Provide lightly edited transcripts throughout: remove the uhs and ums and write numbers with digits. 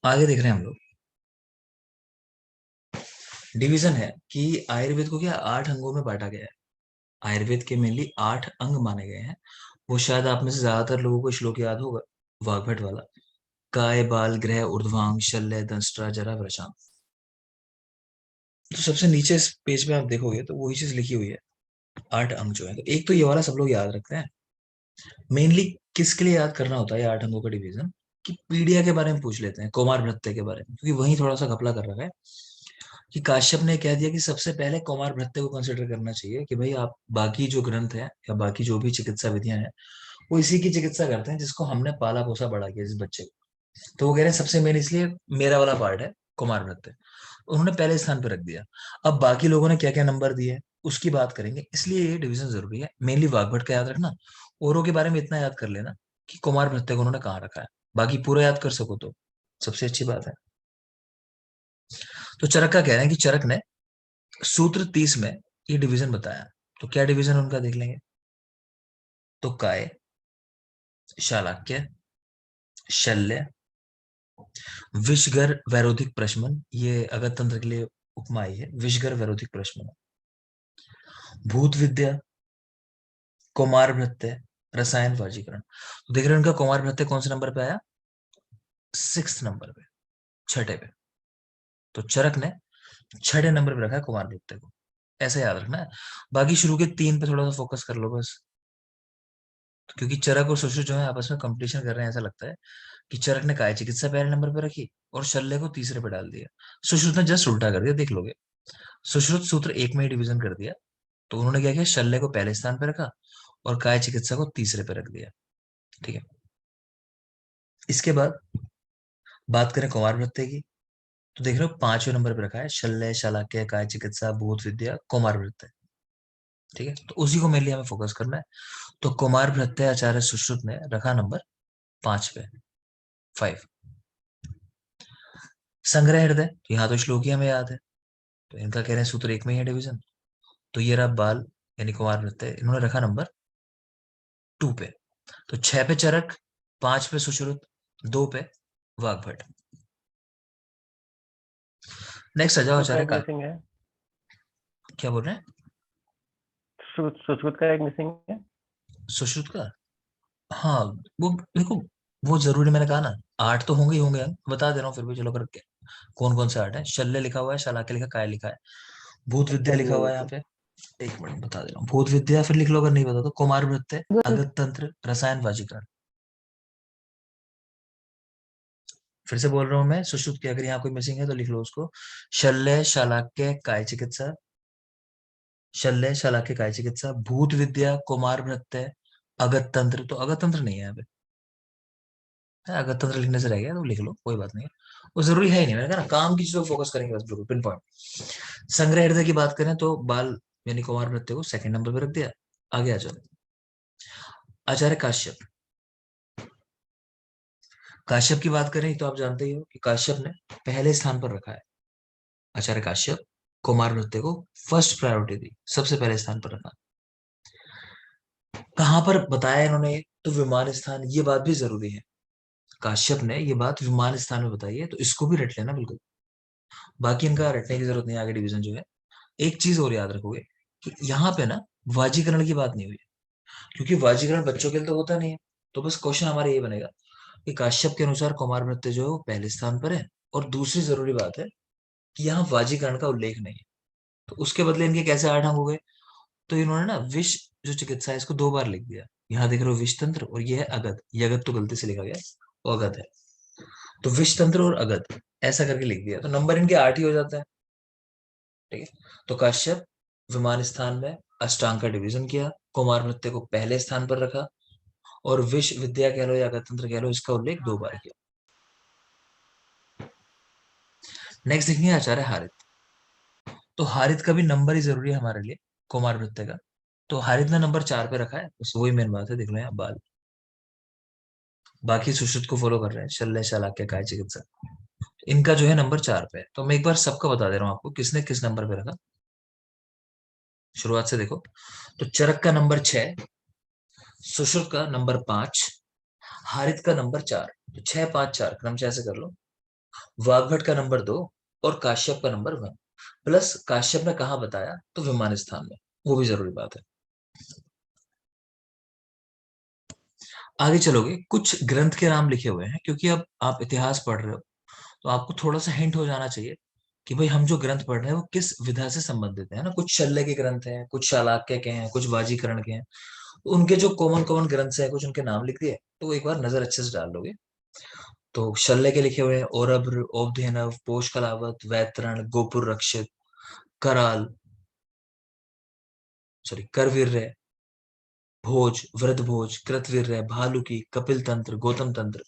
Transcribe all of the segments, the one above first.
आगे देख रहे हैं हम लोग। डिवीजन है कि आयुर्वेद को क्या 8 अंगों में बांटा गया है। आयुर्वेद के मेनली 8 अंग माने गए हैं। वो शायद आप में से ज्यादातर लोगों को श्लोक याद होगा, वाग्भट वाला। काय, बाल, ग्रह, ऊर्ध्वांग, शल्य, दंष्ट्रा, जरा, वृषांग। तो सबसे नीचे इस पेज में आप देखोगे तो वही चीज लिखी हुई है। 8 अंग जो है, तो एक तो ये वाला सब लोग याद रखते हैं। मेनली किसके लिए याद करना होता है ये 8 अंगों का डिवीजन? कि पीडिया के बारे में पूछ लेते हैं, कौमार भृत्य के बारे में, क्योंकि वही थोड़ा सा घपला कर रखा है। कि काश्यप ने कह दिया कि सबसे पहले कौमार भृत्य को कंसिडर करना चाहिए, कि भाई आप बाकी जो ग्रंथ है या बाकी जो भी चिकित्सा विधियां हैं वो इसी की चिकित्सा करते हैं जिसको हमने पाला पोसा बड़ा किया, जिस बच्चे को। तो वो कह रहे हैं सबसे मेन इसलिए मेरा वाला पार्ट है कुमार भट्ट, उन्होंने पहले स्थान पर रख दिया। अब बाकी लोगों ने क्या क्या नंबर दिए उसकी बात करेंगे, इसलिए ये डिवीजन जरूरी है। मेनली वाग्भट का याद रखना, औरों के बारे में इतना याद कर लेना कि कुमार भट्ट को उन्होंने कहाँ रखा है। बाकी पूरा याद कर सको तो सबसे अच्छी बात है। तो चरक का कह रहे हैं कि चरक ने सूत्र 30 में ये डिवीजन बताया। तो क्या डिवीजन उनका देख लेंगे। तो काय, शालाक्य, शल्य, विषगर, वैरोधिक प्रशमन, ये अगत तंत्र के लिए उपमा आई है। विषगर वैरोधिक प्रशमन, भूत विद्या, कौमार भृत्य, रसायन, वर्गीकरण। तो देख रहे हैं उनका कौमार भृत्य कौन से नंबर पे आया? 6 नंबर पे, छठे पे। तो चरक ने छठे नंबर पे रखा है कुमार भृत्य को, ऐसा याद रखना है। बाकी शुरू के 3 पे थोड़ा सा फोकस कर लो बस। क्योंकि चरक और सुश्रुत जो है आपस में कंपटीशन कर रहे हैं, ऐसा लगता है कि चरक ने काय चिकित्सा पहले नंबर पे रखी और शल्य को तीसरे पे डाल दिया। सुश्रुत ने जस्ट उल्टा कर दिया, देख लोगे। सुश्रुत सूत्र 1 में ही डिवीजन कर दिया। तो उन्होंने क्या किया, शल्य को पहले स्थान पे रखा और काय चिकित्सा को तीसरे पे रख दिया। ठीक है। इसके बाद बात करें कुमार भृत्य की। तो देख रहे हो 5वें नंबर पे रखा है शल्य, शालाक्य, काय चिकित्सा, भूत विद्या, कुमार भृत्य। ठीक है, तो उसी को मेनली हमें फोकस करना है। तो कुमार भृत्य आचार्य सुश्रुत ने रखा नंबर 5 पे, 5। संग्रह हृदय, तो यहाँ तो श्लोक ही हमें याद है। तो इनका कह रहे हैं सूत्र 1 में ही है डिवीजन। तो ये रहा बाल यानी कुमार भृत्य, इन्होंने रखा नंबर 2 पे। तो 6 पे चरक, 5 पे सुश्रुत, 2 पे वाग्भट। नेक्स्ट आ जाओ सुश्रुत का आचार्य एक का। मिसिंग है। क्या बोल रहे हैं? सुश्रुत का एक मिसिंग है। सुश्रुत का, हाँ। वो देखो, वो जरूरी, मैंने कहा ना 8 तो होंगे ही होंगे, हम बता दे रहा हूँ फिर भी, चलो करके। कौन कौन से 8 है? शल्य लिखा हुआ है, शालाक्य लिखा, काय लिखा है, भूत विद्या लिखा हुआ है यहाँ जी। पे। एक मिनट बता दे रहा हूँ, भूत विद्या फिर लिख लो अगर नहीं पता तो। कुमार वृत्य, अगत तंत्र, रसायन, वाजीकरण। फिर से बोल रहा हूँ मैं, सुश्रुत की अगर यहाँ कोई मिसिंग है तो लिख लो उसको। शल्य, शालाक्य, काय चिकित्सा, शल्य, शालाक्य, काय चिकित्सा, भूत विद्या, कुमार वृत्य, अगत तंत्र। तो अगत तंत्र नहीं है यहाँ पे, अगर तंत्र लिखने से रह गया तो लिख लो, कोई बात नहीं है। वो जरूरी है ही नहीं, मैंने कहा ना काम की चीजों पर फोकस करेंगे बस, बिल्कुल पिन पॉइंट। संग्रह हृदय की बात करें तो बाल यानी कुमार भृत्य को सेकंड नंबर पे रख दिया। आगे आ जाओ। आचार्य काश्यप, काश्यप की बात करें तो आप जानते ही हो कि काश्यप ने पहले स्थान पर रखा है। आचार्य काश्यप कुमार भृत्य को फर्स्ट प्रायोरिटी दी, सबसे पहले स्थान पर रखा। कहां पर बताया इन्होंने? तो विमान स्थान, ये बात भी जरूरी है। काश्यप ने ये बात विमान स्थान में बताई है, तो इसको भी रट लेना बिल्कुल। बाकी इनका रटने की जरूरत नहीं है, आगे डिवीजन जो है। एक चीज और याद रखोगे कि यहाँ पे ना वाजीकरण की बात नहीं हुई, क्योंकि वाजीकरण बच्चों के लिए तो होता नहीं है। तो बस क्वेश्चन हमारा ये बनेगा कि काश्यप के अनुसार कुमार भृत्य जो है वो पहले स्थान पर है, और दूसरी जरूरी बात है कि यहाँ वाजीकरण का उल्लेख नहीं है। तो उसके बदले इनके कैसे 8 अंक हो गए? तो इन्होंने ना विष जो चिकित्सा है इसको 2 बार लिख दिया। यहाँ देख रहे हो विष तंत्र, और ये है अगध। ये अगध तो गलती से लिखा गया, वो अगध है। तो विष तंत्र और अगध ऐसा करके लिख दिया, तो नंबर इनके 8 ही हो जाता है। ठीक है। तो काश्यप विमान स्थान में अष्टांग का डिवीजन किया, कुमार नृत्य को पहले स्थान पर रखा, और विश्व विद्या कह लो या गणतंत्र कह लो, इसका उल्लेख 2 बार किया। नेक्स्ट देखेंगे आचार्य हारित। तो हारित का भी नंबर ही जरूरी है हमारे लिए, कुमार नृत्य का। तो हारित ने नंबर 4 पे रखा है, बस वही मेन बात है, देख लो यहाँ बाल। बाकी सुश्रुत को फॉलो कर रहे हैं, शल्य, शालाक्य, काय चिकित्सा। इनका जो है नंबर 4 पे है। तो मैं एक बार सबका बता दे रहा हूँ आपको किसने किस नंबर पे रखा। शुरुआत से देखो। तो चरक का नंबर 6, सुश्रुत का नंबर 5, हारित का नंबर 4। तो 6, 5, 4 क्रम से ऐसे कर लो। वाग्भट का नंबर 2 और काश्यप का नंबर 1, प्लस काश्यप ने कहा बताया, तो विमान स्थान में, वो भी जरूरी बात है। आगे चलोगे, कुछ ग्रंथ के नाम लिखे हुए हैं, क्योंकि अब आप इतिहास पढ़ रहे हो तो आपको थोड़ा सा हिंट हो जाना चाहिए कि भाई हम जो ग्रंथ पढ़ रहे हैं वो किस विधा से संबंधित है ना। कुछ शल्य के ग्रंथ हैं, कुछ शालाक्य के हैं, कुछ वाजीकरण के हैं, तो उनके जो कॉमन कॉमन ग्रंथ हैं, कुछ उनके नाम लिख दिए, तो एक बार नजर अच्छे से डाल लोगे। तो शल्य के लिखे हुए हैं औरभ्र, औवधेनव, पोष कलावत, वैतरण, गोपुर रक्षित, कराल, सॉरी करवीर्य, भोज, वृद्ध भोज, कृतवीर्य, भालुकी, कपिल तंत्र, गौतम तंत्र।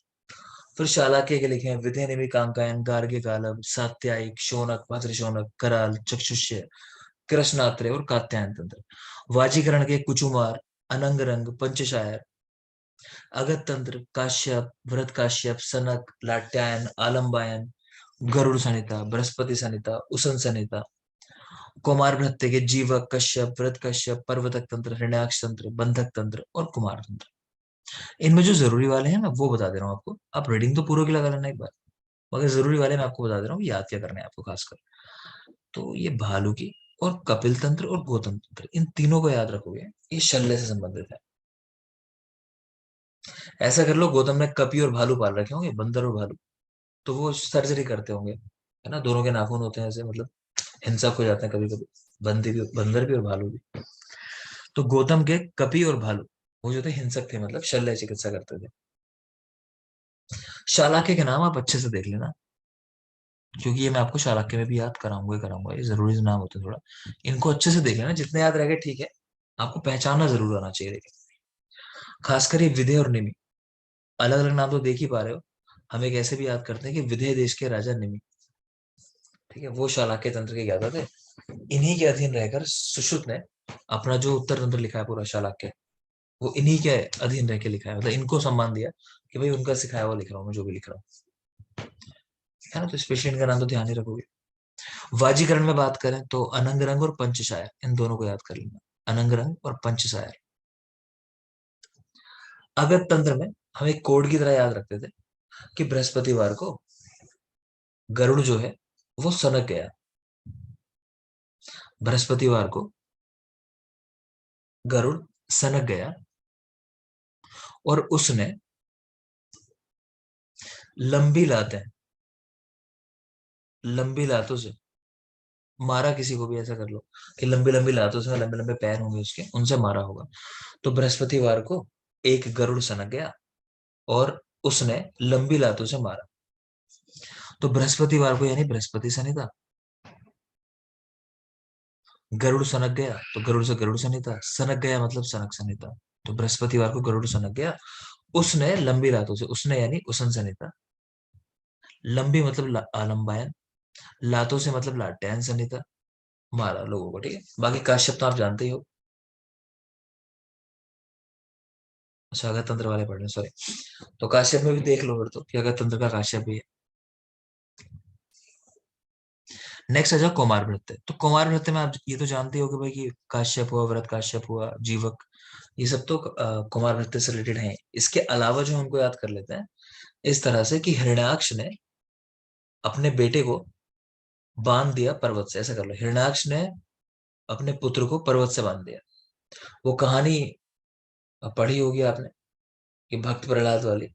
फिर शालाक्य के लिखे हैं विधे निमि कांकायन, गार्ग्य गालव, सात्यायिक, शौनक, भद्र शौनक, कराल, चक्षुष्य, कृष्णात्रे और कात्यायन तंत्र। वाजीकरण के कुचुमार, अनंग रंग, पंचशायर, अगत तंत्र, काश्यप, भरत काश्यप, सनक, लाट्यायन, आलम्बायन, गरुड़ संहिता, बृहस्पति संहिता, उसन संहिता। कुमार भृत्य के जीवक, कश्यप, व्रत कश्यप, पर्वतक तंत्र, हिरण्याक्ष तंत्र, बंधक तंत्र और कुमार तंत्र। इनमें जो जरूरी वाले हैं मैं वो बता दे रहा हूँ आपको, आप रीडिंग तो पूरा की लगा लेना एक बार, मगर जरूरी वाले मैं आपको बता दे रहा हूँ, याद क्या करना है आपको खासकर। तो ये भालू की और कपिल तंत्र और गौतम तंत्र, इन तीनों को याद रखोगे, ये शल्य से संबंधित है। ऐसा कर लो, गौतम ने कपि और भालू पाल रखे होंगे, बंदर और भालू, तो वो सर्जरी करते होंगे, है ना, दोनों के नाखून होते हैं ऐसे, मतलब हिंसक हो जाते हैं कभी कभी, बंदर भी और भालू भी। तो गौतम के कपि और भालू, वो जो थे हिंसक थे, मतलब शल्य चिकित्सा करते थे। शालाक्य के नाम आप अच्छे से देख लेना, क्योंकि ये मैं आपको शालाक्य में भी याद कराऊंगा ही कराऊंगा, ये जरूरी से नाम होते हैं थोड़ा, इनको अच्छे से देख लेना, जितने याद रह गए ठीक है, आपको पहचानना जरूर आना चाहिए। लेकिन खासकर ये विधेय और निमि, अलग अलग नाम तो देख ही पा रहे हो, हम एक ऐसे भी याद करते हैं कि विधेय देश के राजा निमि, ठीक है, वो शालाक्य तंत्र के ज्ञाता थे। इन्हीं के अधीन रहकर सुश्रुत ने अपना जो उत्तर तंत्र लिखा है पूरा शालाक्य, वो इन्हीं के अधीन रह के लिखा है, मतलब इनको सम्मान दिया कि भाई उनका सिखाया हुआ लिख रहा हूँ मैं, जो भी लिख रहा हूँ, है ना। तो स्पेशली इनका नाम तो ध्यान ही रखोगे। वाजीकरण में बात करें तो अनंग रंग और पंचशायर, इन दोनों को याद कर लेना, अनंग रंग और पंचशायर। अगत तंत्र में हम एक कोड की तरह याद रखते थे कि बृहस्पतिवार को गरुड़ जो है वो सनक गया, बृहस्पतिवार को गरुड़ सनक गया और उसने लंबी लातें, लंबी लातों से मारा किसी को भी, ऐसा कर लो कि लंबी लंबी लातों से, लंबे लंबे पैर होंगे उसके, उनसे मारा होगा। तो बृहस्पतिवार को एक गरुड़ सनक गया और उसने लंबी लातों से मारा। तो बृहस्पतिवार को यानी बृहस्पति संहिता, गरुड़ सनक गया तो गरुड़ से गरुड़ संहिता, सनक गया मतलब सनक संहिता। तो बृहस्पतिवार को गरुड़ सनक गया, उसने लंबी लातों से, उसने यानी उसन संहिता, लंबी मतलब आलम्बायन, लातों से मतलब लाट्यायन संहिता, मारा लोगों को, ठीक है। बाकी काश्यप तो आप जानते ही हो। अच्छा, अगर तंत्र वाले पढ़ रहे, सॉरी, तो काश्यप में भी देख लो फिर तो कि अगर तंत्र का काश्यप भी है। नेक्स्ट आ जाओ कुमार भृत्य। तो कुमार भृत्य में आप ये तो जानते हो कि भाई कि काश्यप हुआ, व्रत काश्यप हुआ, जीवक, ये सब तो कुमार भृत्य से रिलेटेड है। इसके अलावा जो हमको याद कर लेते हैं इस तरह से कि हिरण्याक्ष ने अपने बेटे को बांध दिया पर्वत से, ऐसा कर लो, हिरण्याक्ष ने अपने पुत्र को पर्वत से बांध दिया। वो कहानी पढ़ी होगी आपने कि भक्त प्रहलाद वाली,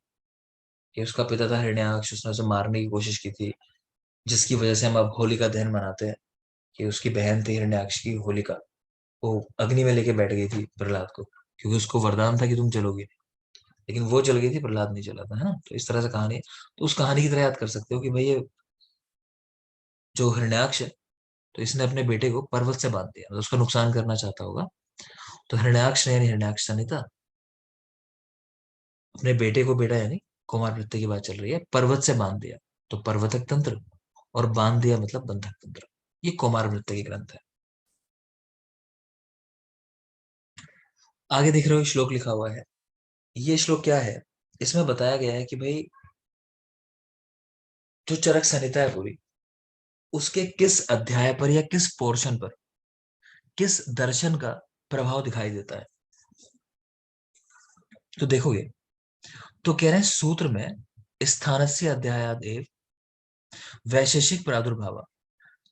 कि उसका पिता था हिरण्याक्ष, उसने उसे मारने की कोशिश की थी, जिसकी वजह से हम अब होलिका दहन मनाते हैं, कि उसकी बहन थी हिरण्याक्ष की होलिका, वो अग्नि में लेके बैठ गई थी प्रहलाद को, क्योंकि उसको वरदान था कि तुम जलोगे, लेकिन वो जल गई थी, प्रहलाद नहीं जला था, है ना। तो इस तरह से कहानी है, तो उस कहानी की तरह याद कर सकते हो कि भाई ये जो हिरण्याक्ष है, तो इसने अपने बेटे को पर्वत से बांध दिया, मतलब उसका नुकसान करना चाहता होगा। तो हिरण्याक्ष ने यानी हिरण्याक्ष संहिता अपने बेटे को, बेटा यानी कुमार वृत्ति की बात चल रही है, पर्वत से बांध दिया, तो पर्वतक तंत्र, और बांध दिया मतलब बंधक तंत्र। ये कुमार वृत्ति की ग्रंथ है। आगे दिख रहे हो श्लोक लिखा हुआ है, ये श्लोक क्या है, इसमें बताया गया है कि भाई जो चरक संहिता है पूरी, उसके किस अध्याय पर या किस पोर्शन पर किस दर्शन का प्रभाव दिखाई देता है। तो देखोगे, तो कह रहे हैं सूत्र में स्थानस्य अध्यायाद एव वैशेषिक प्रादुर्भाव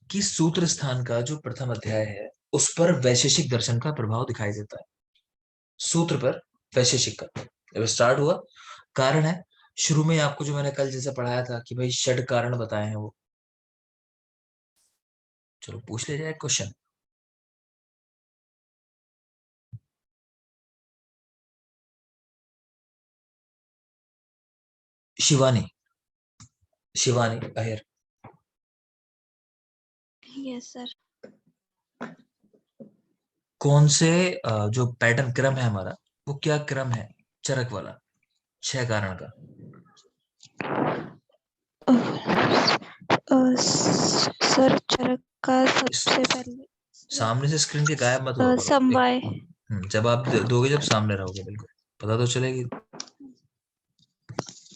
कि सूत्र स्थान का जो प्रथम अध्याय है उस पर वैशेषिक दर्शन का प्रभाव दिखाई देता है। सूत्र पर वैशेषिक का जब स्टार्ट हुआ, कारण है शुरू में आपको जो मैंने कल जैसे पढ़ाया था कि भाई षड कारण बताए हैं वो। चलो पूछ ले जाए question. Shivani, Shivani Ahir. Yes sir. कौन से जो पैटर्न क्रम है हमारा, वो क्या क्रम है चरक वाला 6 कारण का? सर चरक का सबसे पहले सामने से स्क्रीन के गायब मत हुआ करो। समवाय। जब आप दोगे जब सामने रहोगे बिल्कुल पता तो चलेगी।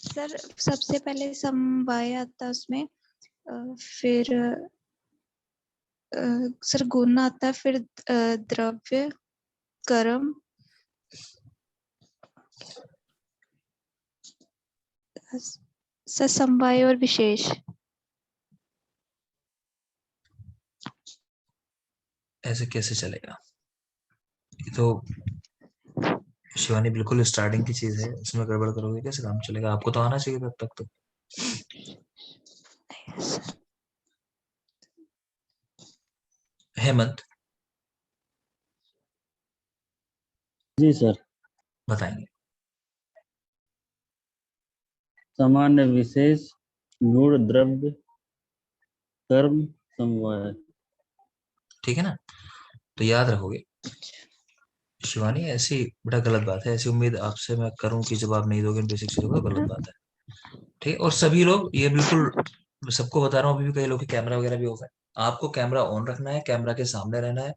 सर सबसे पहले समवाय आता है उसमें, फिर सर गुण आता है, फिर द्रव्य, कर्म, सर समवाय और विशेष। ऐसे कैसे चलेगा? ये तो शिवानी बिल्कुल स्टार्टिंग की चीज है, इसमें गड़बड़ करोगे कैसे काम चलेगा? आपको तो आना चाहिए तब तक तो। हेमंत जी सर। बताएंगे। सामान्य विशेष गुण द्रव्य कर्म समवाय। ठीक है ना? तो याद रखोगे। शिवानी ऐसी बड़ा गलत बात है, ऐसी उम्मीद आपसे मैं करूं कि जवाब नहीं दोगे इन बेसिक चीजों का, गलत बात है। ठीक है, और सभी लोग ये बिल्कुल सबको बता रहा हूँ, अभी भी कई लोग के कैमरा वगैरह भी ऑफ है। आपको कैमरा ऑन रखना है, कैमरा के सामने रहना है।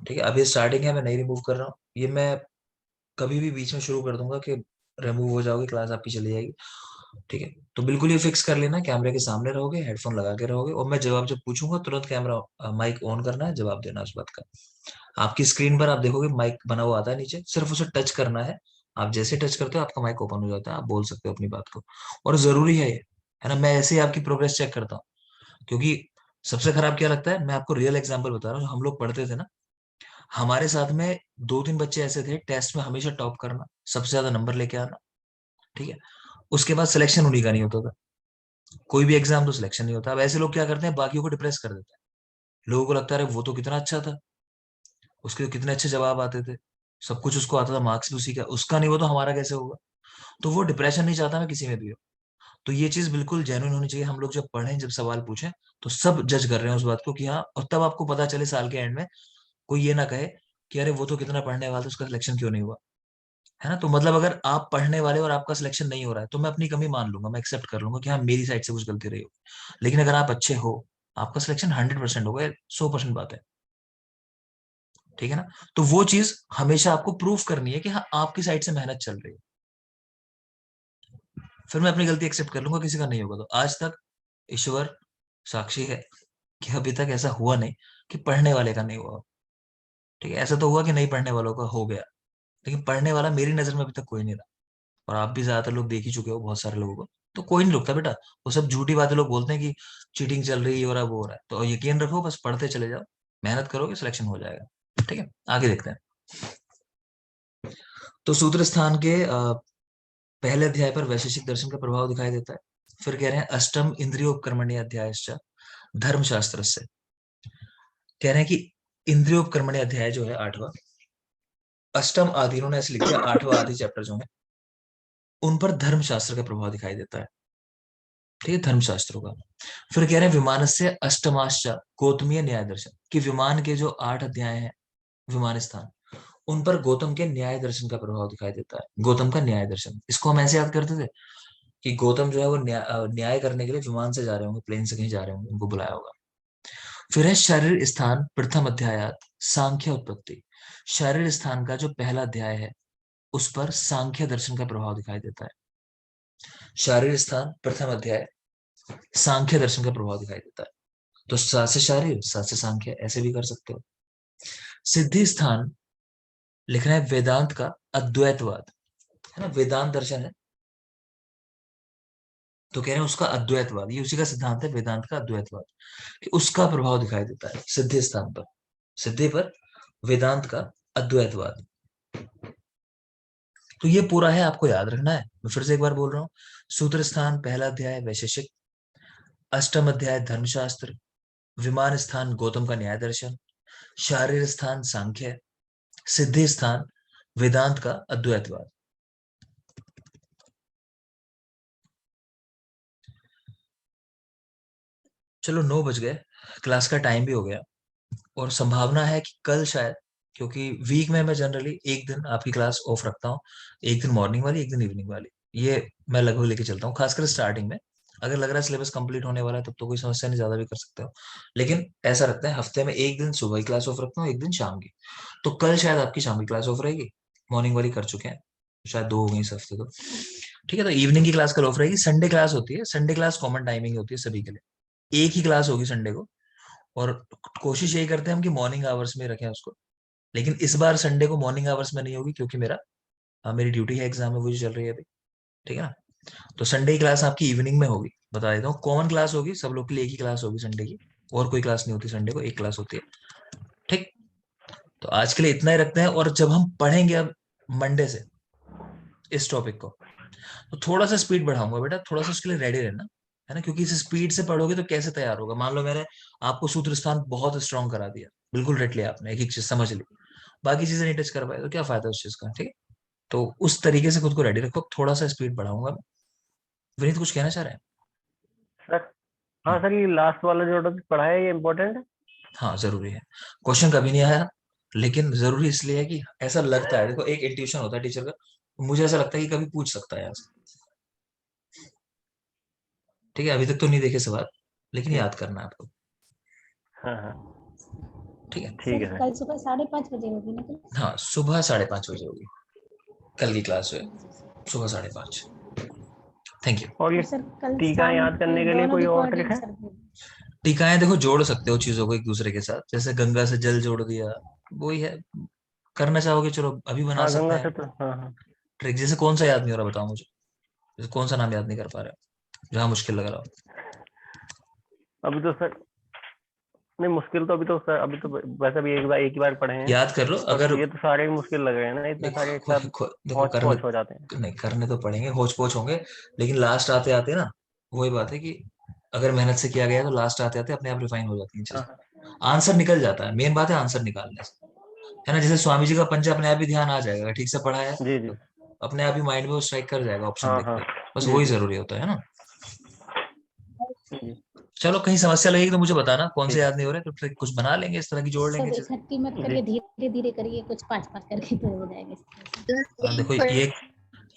ठीक है, अभी स्टार्टिंग है, मैं नहीं रिमूव कर रहा हूँ ये। मैं कभी भी बीच में शुरू कर दूंगा कि रिमूव हो जाओगे, क्लास आपकी चली जाएगी। ठीक है, तो बिल्कुल ये फिक्स कर लेना, कैमरे के सामने रहोगे, हेडफोन लगा के रहोगे, और मैं जवाब जब पूछूंगा तुरंत कैमरा माइक ऑन करना है, जवाब देना उस बात का। आपकी स्क्रीन पर आप देखोगे माइक बना हुआ आता है नीचे, सिर्फ उसे टच करना है। आप जैसे टच करते हो आपका माइक ओपन हो जाता है, आप बोल सकते हो अपनी बात को। और जरूरी है ये, है ना? मैं ऐसे ही आपकी प्रोग्रेस चेक करता हूँ, क्योंकि सबसे खराब क्या लगता है, मैं आपको रियल एग्जांपल बता रहा हूँ। हम लोग पढ़ते थे ना, हमारे साथ में 2-3 बच्चे ऐसे थे, टेस्ट में हमेशा टॉप करना, सबसे ज्यादा नंबर लेके आना। ठीक है, उसके बाद सिलेक्शन उन्हीं का नहीं होता था, कोई भी एग्जाम तो सिलेक्शन नहीं होता। अब ऐसे लोग क्या करते हैं, बाकियों को डिप्रेस कर देते हैं। लोगों को लगता है अरे वो तो कितना अच्छा था, उसके तो कितने अच्छे जवाब आते थे, सब कुछ उसको आता था, मार्क्स भी उसी का, उसका नहीं हुआ तो हमारा कैसे होगा? तो वो डिप्रेशन नहीं चाहता मैं किसी में भी हो। तो ये चीज बिल्कुल जेन्युइन होनी चाहिए। हम लोग जब पढ़ें, जब सवाल पूछें, तो सब जज कर रहे हैं उस बात को कि हाँ, और तब आपको पता चले साल के एंड में, कोई ये ना कहे कि अरे वो तो कितना पढ़ने वाला था, उसका सिलेक्शन क्यों नहीं हुआ। है ना? तो मतलब अगर आप पढ़ने वाले और आपका सिलेक्शन नहीं हो रहा है, तो मैं अपनी कमी मान लूंगा, मैं एक्सेप्ट कर लूंगा कि हाँ मेरी साइड से कुछ गलती रही होगी। लेकिन अगर आप अच्छे हो, आपका सिलेक्शन 100% होगा, 100% बात है। ठीक है ना? तो वो चीज हमेशा आपको प्रूफ करनी है कि हाँ आपकी साइड से मेहनत चल रही है। फिर मैं अपनी गलती एक्सेप्ट कर लूंगा, किसी का नहीं होगा तो। आज तक ईश्वर साक्षी है कि अभी तक ऐसा हुआ नहीं कि पढ़ने वाले का नहीं हुआ। ठीक है, ऐसा तो हुआ कि नहीं पढ़ने वालों का हो गया, लेकिन पढ़ने वाला मेरी नजर में अभी तक कोई नहीं रहा। और आप भी ज्यादातर लोग देख ही चुके हो बहुत सारे लोगों को, तो कोई नहीं रुकता बेटा। वो सब झूठी बातें लोग बोलते हैं कि चीटिंग चल रही है और अब वो हो रहा है, तो यकीन रखो, बस पढ़ते चले जाओ, मेहनत करोगे, सिलेक्शन हो जाएगा। ठीक है, आगे देखते हैं। तो सूत्र स्थान के पहले अध्याय पर वैशेषिक दर्शन का प्रभाव दिखाई देता है। फिर कह रहे हैं अष्टम इंद्रियोपकर्मण्य अध्याय धर्मशास्त्र से। कह रहे हैं कि इंद्रियोपकर्मण्य अध्याय जो है 8वां, अष्टम आदि, इन्होंने ऐसे लिख दिया, 8वां आदि चैप्टर जो है, उन पर धर्मशास्त्र का प्रभाव दिखाई देता है। ठीक है, धर्मशास्त्रों का। फिर कह रहे हैं विमान से अष्टमाश्च गौतमीय न्याय दर्शन, कि विमान के जो 8 अध्याय हैं, विमान स्थान, उन पर गौतम के न्याय दर्शन का प्रभाव दिखाई देता है। गौतम का न्याय दर्शन, इसको हम ऐसे याद करते थे कि गौतम जो है वो न्याय करने के लिए विमान से जा रहे होंगे, प्लेन से कहीं जा रहे होंगे, उनको बुलाया होगा। फिर है शरीर स्थान प्रथम अध्यायात सांख्य उत्पत्ति। शरीर स्थान का जो पहला अध्याय है, उस पर सांख्य दर्शन का प्रभाव दिखाई देता है। शारीर स्थान प्रथम अध्याय, सांख्य दर्शन का प्रभाव दिखाई देता है। तो सा से शारीर, सा से सांख्य, ऐसे भी कर सकते हो। सिद्धि स्थान लिखना है वेदांत का अद्वैतवाद, है ना? वेदांत दर्शन है, तो कह रहे हैं उसका अद्वैतवाद, ये उसी का सिद्धांत है वेदांत का अद्वैतवाद, कि उसका प्रभाव दिखाई देता है सिद्धि स्थान पर, सिद्धि पर वेदांत का अद्वैतवाद। तो ये पूरा है, आपको याद रखना है। मैं फिर से एक बार बोल रहा हूँ, सूत्र स्थान पहला अध्याय वैशेषिक, अष्टम अध्याय धर्मशास्त्र, विमान स्थान गौतम का न्याय दर्शन, शारीर स्थान सांख्य, सिद्धि स्थान वेदांत का अद्वैतवाद। चलो 9 बज गए, क्लास का टाइम भी हो गया, और संभावना है कि कल शायद, क्योंकि वीक में मैं जनरली एक दिन आपकी क्लास ऑफ रखता हूँ, एक दिन मॉर्निंग वाली एक दिन इवनिंग वाली, ये मैं लगभग लेके चलता हूँ, खासकर स्टार्टिंग में। अगर लग रहा है सिलेबस कंप्लीट होने वाला है तब तो कोई समस्या नहीं, ज्यादा भी कर सकते हो, लेकिन ऐसा रखते हैं हफ्ते में एक दिन सुबह की क्लास ऑफ रखता हूँ, एक दिन शाम की। तो कल शायद आपकी शाम की क्लास ऑफ रहेगी, मॉर्निंग वाली कर चुके हैं, शायद 2 हो गई इस हफ्ते तो। ठीक है, तो इवनिंग की क्लास कल ऑफ रहेगी। संडे क्लास होती है, संडे क्लास कॉमन टाइमिंग होती है सभी के लिए, एक ही क्लास होगी संडे को, और कोशिश यही करते हैं हम कि मॉर्निंग आवर्स में रखें उसको। लेकिन इस बार संडे को मॉर्निंग आवर्स में नहीं होगी, क्योंकि मेरी ड्यूटी है, एग्जाम है, वो जो चल रही है अभी। ठीक है ना, तो संडे की क्लास आपकी इवनिंग में होगी, बता देता हूँ। कॉमन क्लास होगी, सब लोग के लिए एक ही क्लास होगी संडे की, और कोई क्लास नहीं होती संडे को, एक क्लास होती है। ठीक, तो आज के लिए इतना ही रखते हैं, और जब हम पढ़ेंगे अब मंडे से इस टॉपिक को, तो थोड़ा सा स्पीड बढ़ाऊंगा बेटा, थोड़ा सा उसके लिए रेडी रहना, है ना, क्योंकि इस स्पीड से पढ़ोगे तो कैसे तैयार होगा। मान लो मैंने आपको सूत्र स्थान बहुत स्ट्रॉन्ग करा दिया, बिल्कुल रट लिया आपने, एक एक चीज समझ ली, बाकी चीजें नहीं टच कर पाए, तो क्या फायदा उस चीज का। ठीक है, तो उस तरीके से खुद को रेडी रखो, थोड़ा सा स्पीड बढ़ाऊंगा मैं। विनीत कुछ कहना चाह रहे हैं? सर हाँ सर, ये लास्ट वाला जो टॉपिक पढ़ा है ये इम्पोर्टेंट है। हाँ जरूरी है, क्वेश्चन कभी नहीं आया, लेकिन जरूरी इसलिए है कि ऐसा लगता है, देखो एक इंट्यूशन होता है टीचर का, मुझे ऐसा लगता है कि कभी पूछ सकता है यहाँ से। ठीक है, अभी तक तो नहीं देखे सवाल, लेकिन ठीक। याद करना है आपको। हाँ हाँ ठीक है, ठीक है सर सर। कल सुबह 5:30 बजे होगी ना क्लास? हाँ सुबह 5:30 बजे होगी कल की क्लास जो है, सुबह 5:30। Thank you. और ये और सर कल टीका शाम याद करने की के लिए दोनों कोई और ट्रिक रिकॉर्डिंग है? सर टीकाएं देखो जोड़ सकते हो चीजों को एक दूसरे के साथ, जैसे गंगा से जल जोड़ दिया, वही है। करना चाहोगे चलो अभी बना हाँ सकते गंगा हैं से तो हाँ हाँ। ट्रिक। जैसे कौन सा याद नहीं हो रहा बताओ मुझे, जैसे कौन सा नाम याद नहीं कर पा रहे हो जहाँ मुश्किल लग रहा हो? अभी तो सर नहीं, मुश्किल तो अभी तो सर, अभी तो वैसे भी एक ही बार पढ़े हैं, याद कर लो, बट अगर ये तो सारे मुश्किल लग रहे हैं ना, इतने सारे एक साथ देखो हौच करने, पौच हो जाते हैं। नहीं करने तो पड़ेंगे, होच पोच होंगे, लेकिन लास्ट आते आते ना, वही बात है कि अगर मेहनत से किया गया है तो लास्ट आते आते अपने आप रिफाइन हो जाती है हाँ चीजें, आंसर निकल जाता है। मेन बात है आंसर निकालने से, है ना। जैसे स्वामी जी का पंचा अपने आप ही ध्यान आ जाएगा, ठीक से पढ़ा है जी जी। तो अपने आप ही माइंड में वो स्ट्राइक कर जाएगा ऑप्शन हाँ देख हाँ के, बस जी वही जी जरूरी होता है ना। जी। चलो कहीं समस्या लगेगी तो मुझे बताना, कौन से ठीक याद नहीं हो रहा है तो फिर कुछ बना लेंगे, इस तरह की जोड़ लेंगे सब चीजें। इकट्ठी मत जी करिए, धीरे धीरे करिए, कुछ 5-5 करके तो हो जाएगा। देखो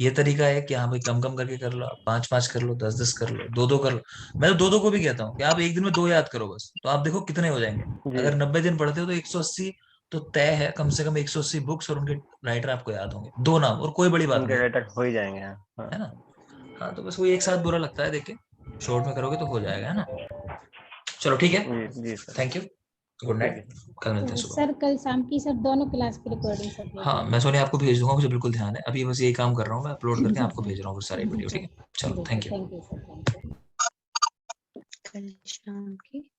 ये तरीका है कि हाँ भाई कम कम करके कर लो, 5-5 कर लो, 10-10 कर लो, 2-2 कर लो। मैं तो 2-2 को भी कहता हूँ कि आप एक दिन में 2 याद करो बस, तो आप देखो कितने हो जाएंगे। जी। अगर 90 दिन पढ़ते हो तो 180 तो तय है, कम से कम 180 बुक्स और उनके राइटर आपको याद होंगे, 2 नाम, और कोई बड़ी बात उनके नहीं है राइटर हो ही जाएंगे। हाँ हाँ है ना। हाँ तो बस वो एक साथ बुरा लगता है देख के, शॉर्ट में करोगे तो हो जाएगा, है ना। चलो ठीक है, जी जी सर। थैंक यू, गुड ठीक नाइट, है। कल मिलते हैं तो सुबह। सर कल शाम की सर दोनों क्लास की रिकॉर्डिंग सब भेज हाँ देंगे। मैं सोनी आपको भेज दूंगा, मुझे बिल्कुल ध्यान है, अभी बस यही काम कर रहा हूँ मैं, अपलोड करके जी आपको सर। भेज रहा हूँ फिर सारी वीडियो। ठीक है, चलो जी sir, thank you. Thank you sir, thank you. कल शाम की